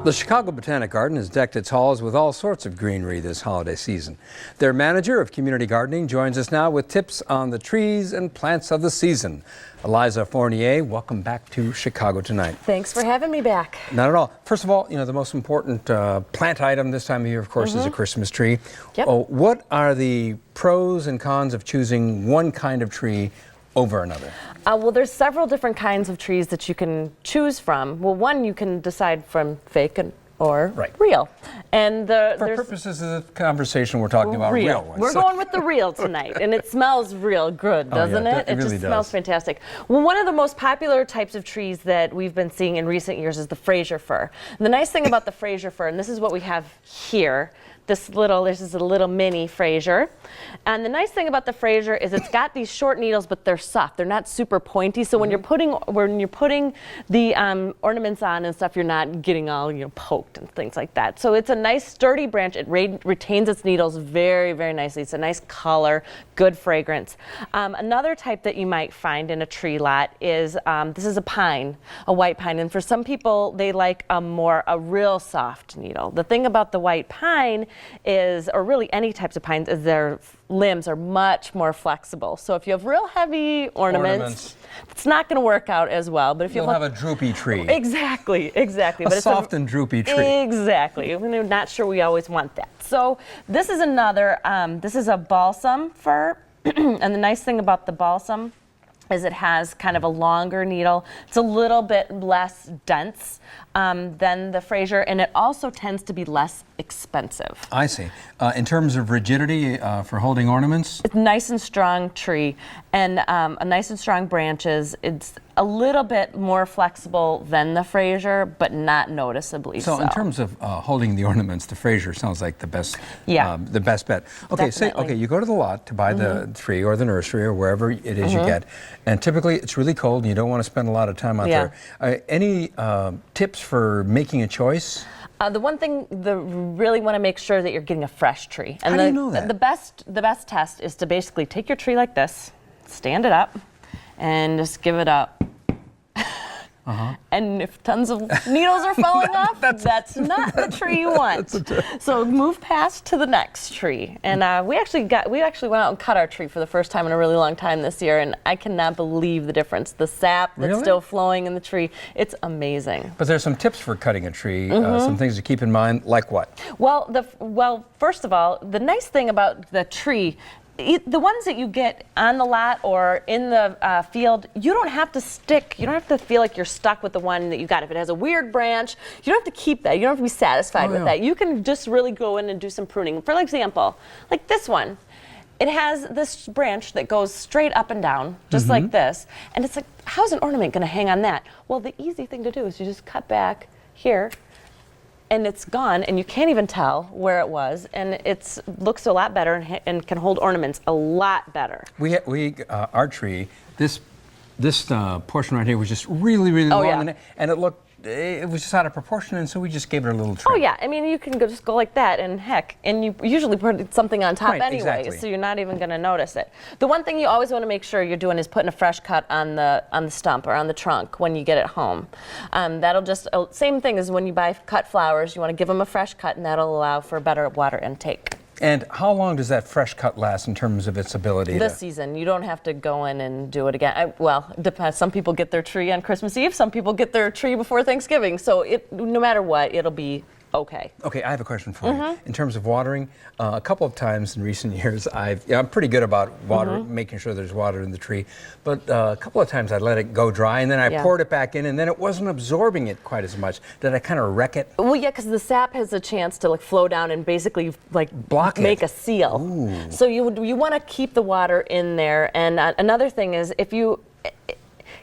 The Chicago Botanic Garden has decked its halls with all sorts of greenery this holiday season. Their manager of community gardening joins us now with tips on the trees and plants of the season. Eliza Fournier, welcome back to Chicago tonight. Thanks for having me back. Not at all. First of all, the most important plant item this time of year, of course, is a Christmas tree. Yep. What are the pros and cons of choosing one kind of tree over another? Well, there's several different kinds of trees that you can choose from. Well, one you can decide from fake or real. And for purposes of the conversation, we're talking about real ones. We're going with the real tonight, and it smells real good, doesn't it? It really just smells fantastic. Well, one of the most popular types of trees that we've been seeing in recent years is the Fraser fir. And the nice thing about the Fraser fir, and this is what we have here, this is a little mini Fraser. And the nice thing about the Fraser is it's got these short needles, but they're soft. They're not super pointy. So when you're putting the ornaments on and stuff, you're not getting all poked and things like that. So it's a nice sturdy branch. It retains its needles very, very nicely. It's a nice color, good fragrance. Another type that you might find in a tree lot is this is a pine, a white pine. And for some people, they like a real soft needle. The thing about the white pine is, or really any types of pines, is their limbs are much more flexible. So if you have real heavy ornaments. It's not going to work out as well. But if you'll have a droopy tree. Exactly. But soft and droopy tree. Exactly. We're not sure we always want that. So this is another, this is a balsam fir. And the nice thing about the balsam is it has kind of a longer needle. It's a little bit less dense than the Fraser, and it also tends to be less expensive. I see. In terms of rigidity for holding ornaments? It's a nice and strong tree, and a nice and strong branches. It's a little bit more flexible than the Fraser, but not noticeably so. So in terms of holding the ornaments, the Fraser sounds like the best bet. Okay, Definitely. You go to the lot to buy the tree or the nursery or wherever it is you get, and typically it's really cold and you don't want to spend a lot of time out there. Any tips for making a choice? The one thing, really want to make sure that you're getting a fresh tree. And How do you know that? The best test is to basically take your tree like this, stand it up, and just give it up. And if tons of needles are falling off, that's not the tree you want. So move past to the next tree. And we actually went out and cut our tree for the first time in a really long time this year, and I cannot believe the difference. The sap that's still flowing in the tree, it's amazing. But there's some tips for cutting a tree, some things to keep in mind, like what? Well, first of all, the nice thing about the tree, the ones that you get on the lot or in the field, you don't have to feel like you're stuck with the one that you got. If it has a weird branch, you don't have to keep that. You don't have to be satisfied with that. You can just really go in and do some pruning. For example, like this one, it has this branch that goes straight up and down, just like this. And it's like, how's an ornament going to hang on that? Well, the easy thing to do is you just cut back here, and it's gone, and you can't even tell where it was, and it looks a lot better and can hold ornaments a lot better. Our tree, this portion right here was just really long, and it was just out of proportion, and so we just gave it a little trim. Oh yeah, I mean you can just go like that, and and you usually put something on top anyway, so you're not even going to notice it. The one thing you always want to make sure you're doing is putting a fresh cut on the stump or on the trunk when you get it home. That'll just same thing as when you buy cut flowers. You want to give them a fresh cut, and that'll allow for better water intake. And how long does that fresh cut last in terms of its ability? This season. You don't have to go in and do it again. Well, it depends. Some people get their tree on Christmas Eve. Some people get their tree before Thanksgiving. So no matter what, it'll be okay. Okay, I have a question for you. In terms of watering, a couple of times in recent years, I'm pretty good about making sure there's water in the tree, but a couple of times I let it go dry, and then I poured it back in, and then it wasn't absorbing it quite as much. Did I kind of wreck it? Well, yeah, because the sap has a chance to flow down and basically make a seal. Ooh. So you want to keep the water in there. And another thing is if you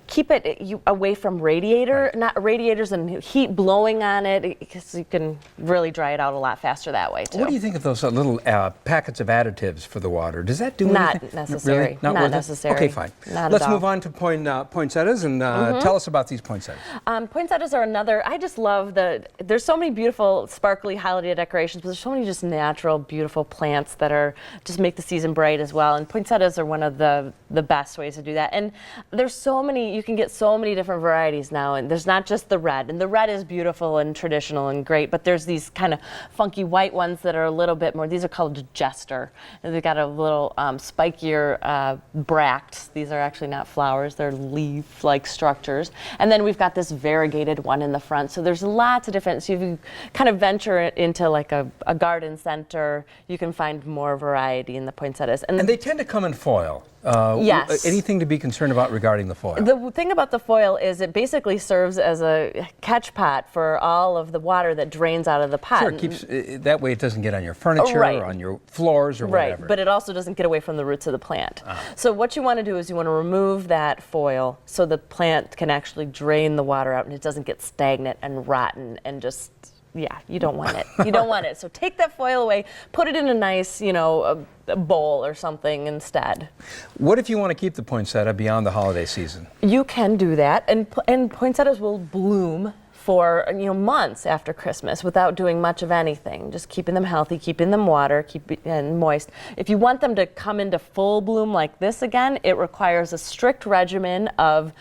keep it away from radiators and heat blowing on it, because you can really dry it out a lot faster that way too. What do you think of those little packets of additives for the water? Does that do Not anything? necessary. Really? Not necessary. Okay, fine. Let's move on to poinsettias and tell us about these poinsettias. Poinsettias are another. I just love there's so many beautiful sparkly holiday decorations, but there's so many just natural beautiful plants that just make the season bright as well. And poinsettias are one of the best ways to do that. And there's so many. you can get so many different varieties now, and there's not just the red, and the red is beautiful and traditional and great, but there's these kind of funky white ones that are a little bit more, these are called jester, and they've got a little spikier bracts. These are actually not flowers, they're leaf-like structures. And then we've got this variegated one in the front, so there's lots of different, so if you kind of venture into like a garden center, you can find more variety in the poinsettias. And they tend to come in foil. Yes. Anything to be concerned about regarding the foil? The thing about the foil is it basically serves as a catch pot for all of the water that drains out of the pot. Sure, it keeps, that way it doesn't get on your furniture or on your floors or whatever. Right, but it also doesn't get away from the roots of the plant. So what you want to do is you want to remove that foil so the plant can actually drain the water out and it doesn't get stagnant and rotten and just, yeah, you don't want it. You don't want it. So take that foil away, put it in a nice, you know, a bowl or something instead. What if you want to keep the poinsettia beyond the holiday season? You can do that, and poinsettias will bloom for, you know, months after Christmas without doing much of anything, just keeping them healthy, keeping them water, and moist. If you want them to come into full bloom like this again, it requires a strict regimen of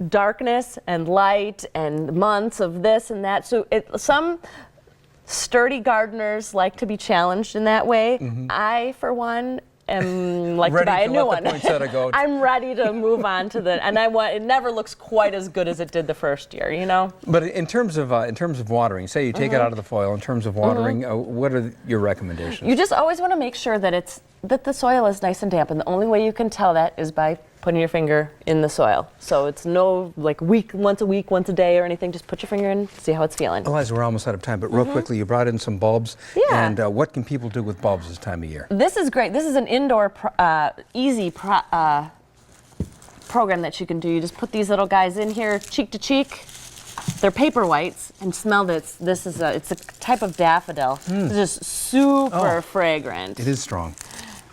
darkness and light and months of this and that. So some sturdy gardeners like to be challenged in that way. I, for one, am like to buy a new one. I'm ready to move on to the, and it never looks quite as good as it did the first year, you know. But in terms of watering, say you take it out of the foil. In terms of watering, what are your recommendations? You just always want to make sure that the soil is nice and damp, and the only way you can tell that is by putting your finger in the soil. So it's no like once a week, once a day or anything. Just put your finger in, see how it's feeling. Eliza, we're almost out of time, but real quickly, you brought in some bulbs. Yeah. And what can people do with bulbs this time of year? This is great. This is an indoor easy program that you can do. You just put these little guys in here, cheek to cheek. They're paper whites, and smell this. This is it's a type of daffodil. It's just super fragrant. It is strong.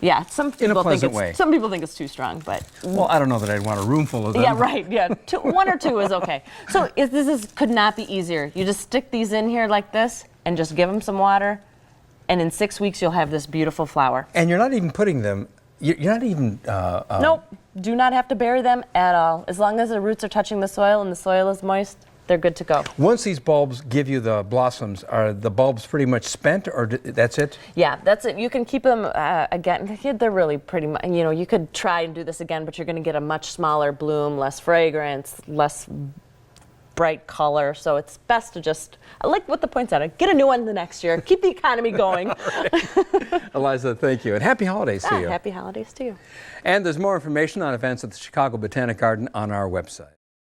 Yeah, some people think it's too strong, but well, I don't know that I'd want a room full of them. Yeah, right. Yeah, one or two is okay. So could not be easier. You just stick these in here like this, and just give them some water, and in 6 weeks you'll have this beautiful flower. And you're not even putting them. You're not even. Nope. Do not have to bury them at all. As long as the roots are touching the soil and the soil is moist, they're good to go. Once these bulbs give you the blossoms, are the bulbs pretty much spent, or that's it? Yeah, that's it. You can keep them again. They're really pretty much, you know, you could try and do this again, but you're going to get a much smaller bloom, less fragrance, less bright color. So it's best to just, like with the poinsettia, get a new one the next year. Keep the economy going. Eliza, thank you, and happy holidays to you. Happy holidays to you. And there's more information on events at the Chicago Botanic Garden on our website.